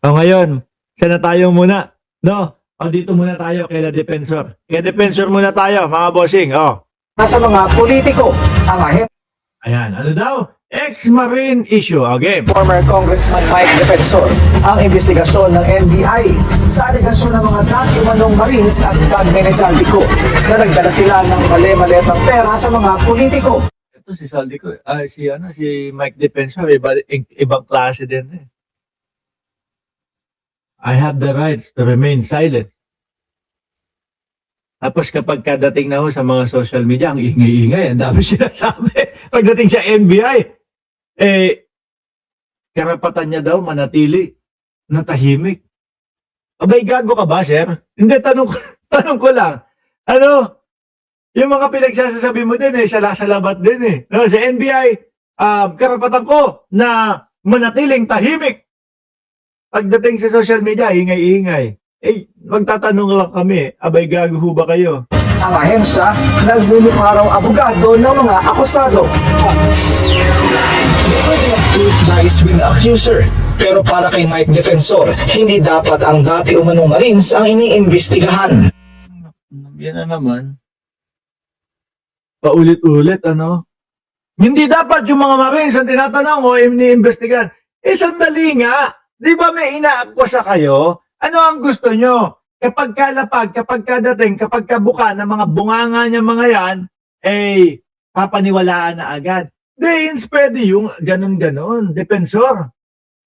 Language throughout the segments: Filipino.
O ngayon, saan na tayo muna? No? O dito muna tayo kay La Defensor. Kay Defensor muna tayo, mga bossing. O. Nasa mga politiko ang ahensya. Ayan, ano daw? Ex-Marine issue. Okay. Former Congressman Mike Defensor ang investigasyon ng NBI sa aligasyon ng mga dati manong Marines at Bagme ni Saldico na nagdala sila ng mali-maletang pera sa mga politiko. Ito si Saldico. Si Mike Defensor, ibang klase din eh. I have the rights to remain silent. Tapos kapag kadating na ho sa mga social media, ang ingay-ingay, ang dami sinasabi. Pagdating sa NBI, karapatan niya daw manatili na tahimik. Abay, gago ka ba, sir? Hindi, tanong ko lang. Ano? Yung mga pinagsasasabi mo din sala-salabat din eh. No, sa NBI, karapatan ko na manatiling tahimik. Pagdating sa social media, ingay-ingay. Magtatanong lang kami, abay gago ho ba kayo? Ang ahensya nagmumukha raw abogado ng mga akusado. Nice with accuser. Pero para kay Mike Defensor, hindi dapat ang dati umanong Marines ang iniimbestigahan. Yan na naman. Paulit-ulit, ano? Hindi dapat yung mga Marines ang tinatanong o iniimbestigahan. Sandali nga. Di ba may inaakusa kayo? Ano ang gusto nyo? Kapag kalapag, kapag kadating, kapag kabuka ng mga bunganga niya mga yan, papaniwalaan na agad. Dahil pwede yung ganun-ganun, defensor.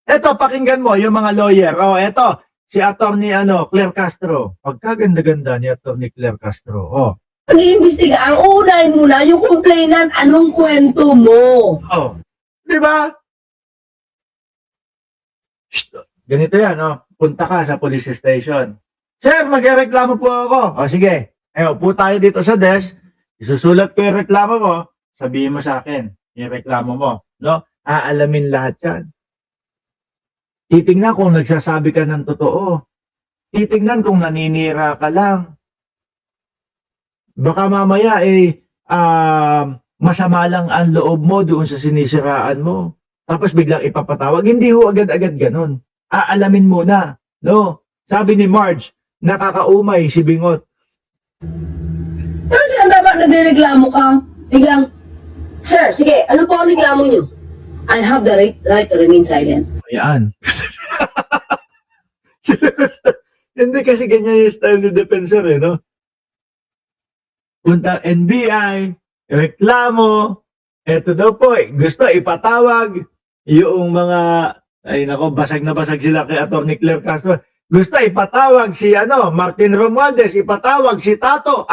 Eto, pakinggan mo yung mga lawyer. Eto, si attorney Claire Castro. Pagkaganda-ganda ni attorney Claire Castro. Pag-iimbestiga, ang unahin muna, yung complainant, anong kwento mo? Di ba? Ganito yan, punta ka sa police station. Sir, magreklamo po ako. Sige. Upo tayo dito sa desk. Isusulat ko yung reklamo mo. Sabihin mo sa akin, yung reklamo mo. No? Aalamin lahat yan. Titingnan kung nagsasabi ka ng totoo. Titingnan kung naninira ka lang. Baka mamaya masama lang ang loob mo doon sa sinisiraan mo. Tapos biglang ipapatawag. Hindi ho agad-agad ganun. Aalamin muna. No? Sabi ni Marge, nakakaumay si Bingot. Pero sila dapat nagreklamo ka, biglang, Sir, sige, ano po ang reklamo nyo? I have the right to remain silent. Ayan. Hindi kasi ganyan yung style ni Defensor no? Punta NBI, reklamo, eto daw po, gusto ipatawag yung mga, basag na basag sila kay Atty. Claire Castro. Gusto ipatawag si Martin Romualdez, ipatawag si Tato,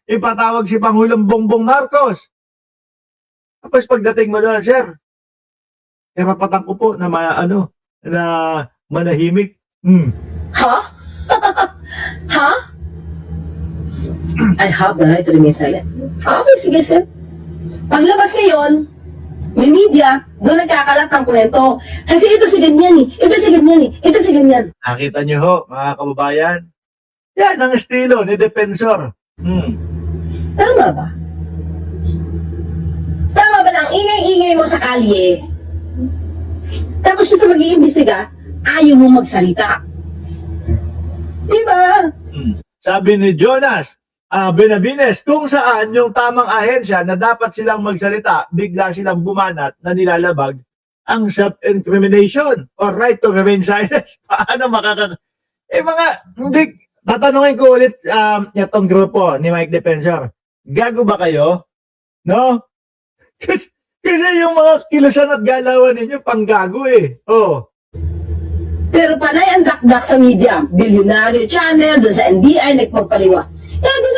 ipatawag si Pangulong Bongbong Marcos. Tapos pagdating mo doon, sir, karapatan ko po na manahimik. Ha? Ha? I have the right to remain silent. Okay, sige, sir. Paglabas ngayon, may media, doon nagkakalat ng kwento. Kasi ito si ganyan eh. Ito si ganyan eh. Ito si ganyan. Nakita niyo ho, mga kababayan? Yan ang estilo ni Defensor. Tama ba? Tama ba na ang ingay-ingay mo sa kalye? Tapos siya sa mag-iimbestiga, ayaw mo magsalita. Diba? Sabi ni Jonas Benavides, kung saan yung tamang ahensya na dapat silang magsalita, bigla silang bumanat na nilalabag ang self-incrimination or right to remain silent. Paano tatanungin ko ulit itong grupo ni Mike Defensor. Gago ba kayo? No? Kasi yung mga kilusan at galawan ninyo, panggago eh. Pero panay ang dakdak sa media. Billionaire channel, doon sa NBI, nagpagpaliwa. Kaya doon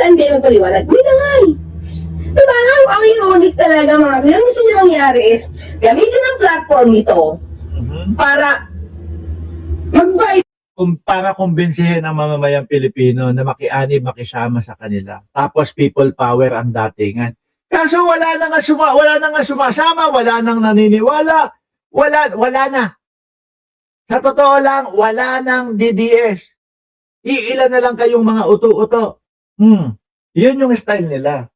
sa NBI magpaliwanag, may nangay. Diba? Ang ironic talaga mga kaya. Ang gusto niyo mangyari is, gamitin ang platform nito para mag-fight. Para kumbinsihin ang mamamayang Pilipino na makianib, makisama sa kanila. Tapos people power ang datingan. Kaso wala na nga sumasama, wala nang naniniwala, wala na. Sa totoo lang, wala nang DDS. Iilan na lang kayong mga uto-uto. Yun yung style nila.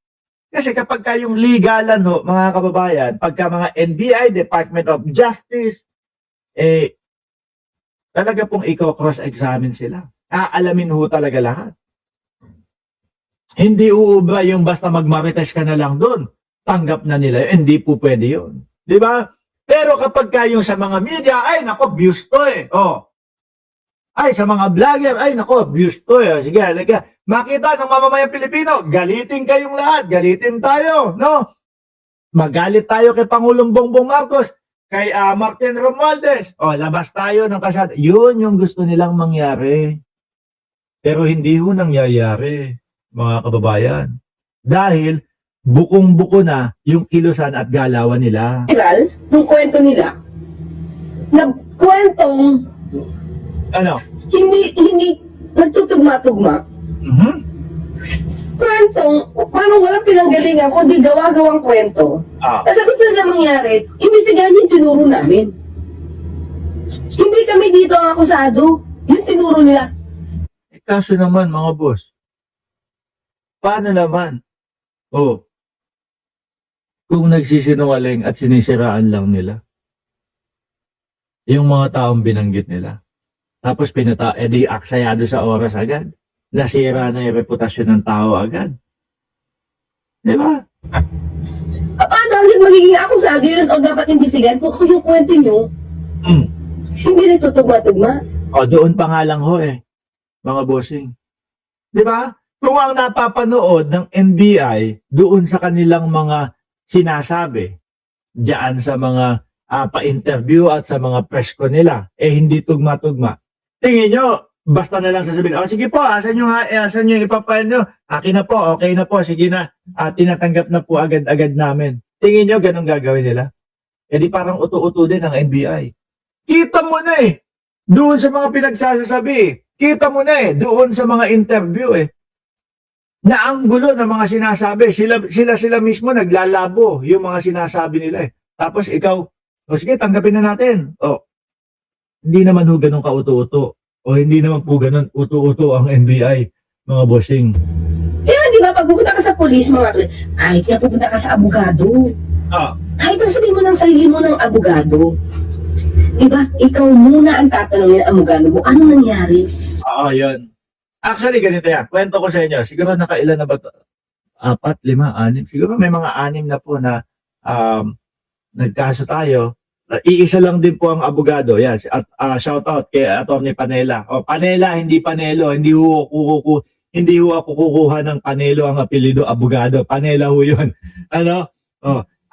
Kasi kapag kayong legalan ho, mga kababayan, pagka mga NBI, Department of Justice, talaga pong i-cross-examine sila. Aalamin ho talaga lahat. Hindi uubra yung basta magmarites ka na lang doon. Tanggap na nila yun. Hindi po pwede yun. Di ba? Pero kapag kayo sa mga media, ay nako, views to eh. Oh. Ay, sa mga vlogger, ay nako, views to eh. Sige, halika. Makita ng mamamayang Pilipino, galitin kayong lahat. Galitin tayo, no? Magalit tayo kay Pangulong Bongbong Marcos, kay Martin Romualdez. O, labas tayo ng kasada. Yun yung gusto nilang mangyari. Pero hindi ho nangyayari, mga kababayan. Dahil bukong-buko na yung kilusan at galawan nila. Viral, yung kwento nila, na kwentong Ano? hindi nagtutugma-tugma. Mhm. Kwentong, parang walang pinanggalingan, kundi gawa-gawang kwento. Kasi gusto nila mangyari, imbestigahan yung tinuro namin. Hindi kami dito ang akusado. Yung tinuro nila. Kaso naman, mga boss, paano naman? Oh, kung nagsisinungaling at sinisiraan lang nila yung mga taong binanggit nila. Tapos edi aksayado sa oras agad. Nasira na yung reputasyon ng tao agad. Di ba? Paano ang magiging akusado yun o dapat imbestigahan kung yung kwento nyo, hindi nagtutugma-tugma? O, doon pa nga lang ho eh, mga bossing. Di ba? Kung ang napapanood ng NBI doon sa kanilang mga sinasabi, diyan sa mga pa-interview at sa mga press ko nila, hindi tugma-tugma. Tingin nyo, basta na lang sasabihin, sige po, asan yung ipapile nyo? Akin na po, okay na po, sige na, tinatanggap na po agad-agad namin. Tingin nyo, ganun gagawin nila? Di parang uto-uto din ang NBI. Kita mo na doon sa mga pinagsasabi, kita mo na doon sa mga interview na ang gulo ng mga sinasabi, sila mismo naglalabo yung mga sinasabi nila Tapos ikaw, sige, tanggapin na natin. Hindi naman ho ganun ka-uto-uto. O hindi naman po ganun uto-uto ang NBI, mga bossing. Kaya di ba, pag pupunta ka sa polis, kahit nga pupunta ka sa abogado, kahit na sabihin mo ng sarili mo ng abogado, di ba, ikaw muna ang tatanungin ng abogado mo, anong nangyari? Yun. Actually, ganito yan. Kwento ko sa inyo. Siguro nakailan na ba ito? 4, 5, 6. Siguro may mga 6 na po na nagkaso tayo. Iisa lang din po ang abogado. Yan. At shout out kay Atty. Panela. Panela, hindi Panelo. Hindi ho ako kukuha ng Panelo ang apelido abogado. Panela ho yun.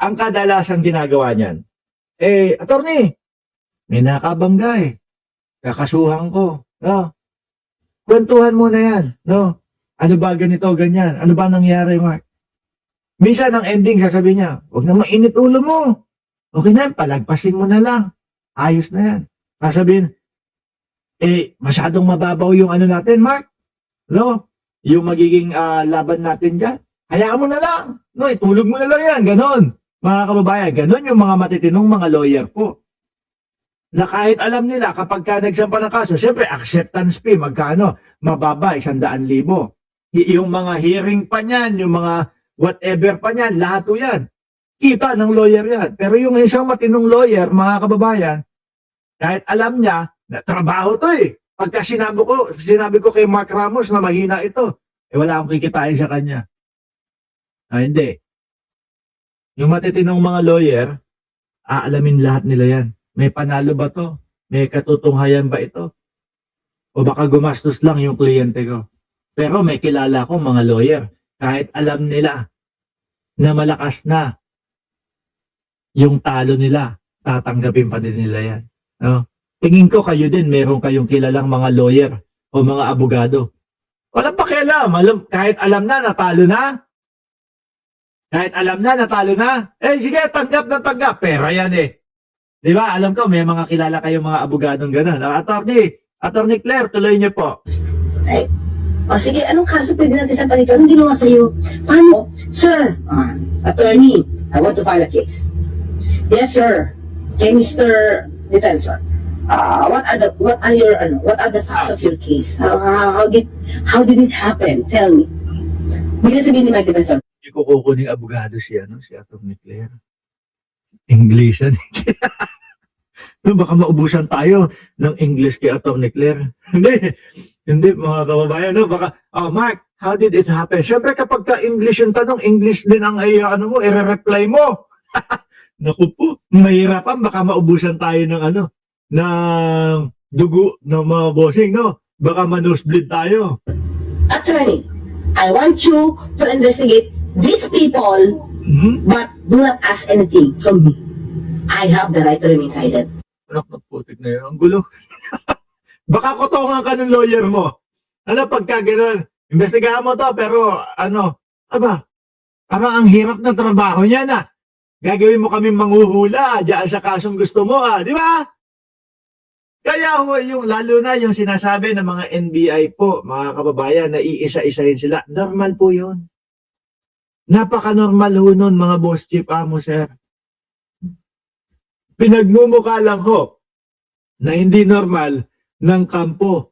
Ang kadalasang ginagawa niyan. Attorney, may nakabangga kakasuhan ko. Kwentuhan mo na yan. Ano ba ganito, ganyan? Ano ba nangyari, Mark? Minsan ang ending sasabihin niya, huwag na mainit ulo mo. Okay na, palagpasin mo na lang. Ayos na yan. Sasabihin, masyadong mababaw yung ano natin, Mark. Yung magiging laban natin dyan. Hayaan mo na lang. Itulog mo na lang yan. Ganon. Mga kababayan, ganon yung mga matitinong mga lawyer po. Na kahit alam nila kapag ka nagsampa ng kaso, syempre acceptance fee, magkano? Mababa, 100,000. Yung mga hearing pa niyan, yung mga whatever pa niyan, lahat o yan. Kita ng lawyer yan. Pero yung isang matinong lawyer, mga kababayan, kahit alam niya, na trabaho to Pagka sinabi ko kay Mark Ramos na mahina ito, wala akong kikitain sa kanya. Hindi. Yung matitinong mga lawyer, aalamin lahat nila yan. May panalo ba to? May katutunghayan ba ito? O baka gumastos lang yung kliyente ko. Pero may kilala ko mga lawyer, kahit alam nila na malakas na yung talo nila, tatanggapin pa din nila yan. Tingin ko kayo din, meron kayong kilalang mga lawyer o mga abogado. Walang pakialam. Kahit alam na, natalo na. Kahit alam na, natalo na. Sige, tanggap na tanggap. Pera yan Di ba? Alam ko, may mga kilala kayong mga abogadong gano'n. Attorney Claire, tuloy niyo po. Sige, anong kaso pwede natin sa panito? Anong ginawa sa'yo? Paano? Sir, attorney, I want to file a case. Yes, sir. Okay, Mr. Defensor. What are the facts of your case? How did it happen? Tell me. Bigla sabihin ni Mike Defensor. Hindi ko kukuning abogado si Attorney Claire. Englishan. Baka maubusan tayo ng English kay Atty. Claire. Hindi, mga kababayan, no? Baka, Mark, how did it happen? Siyempre, kapag ka-English yung tanong, English din ang i-reply mo. Naku po, mahirapan, baka maubusan tayo ng ng dugo ng mga bossing, no? Baka ma-nosebleed tayo. Attorney, I want you to investigate these people, Hmm? but do not ask anything from me. I have the right to remain silent. Anak ng putik na yun. Ang gulo. Baka kotongan ka ng lawyer mo. Ano pagka gano'n? Investigahan mo to, pero parang ang hirap ng trabaho niya na. Gagawin mo kami manghuhula diyan sa kasong gusto mo, di ba? Kaya yung lalo na yung sinasabi ng mga NBI po, mga kababayan, na iisa-isahin sila. Normal po yun. Napaka-normal ho nun, mga boss chief amo, sir. Pinagmumukha lang ho na hindi normal ng kampo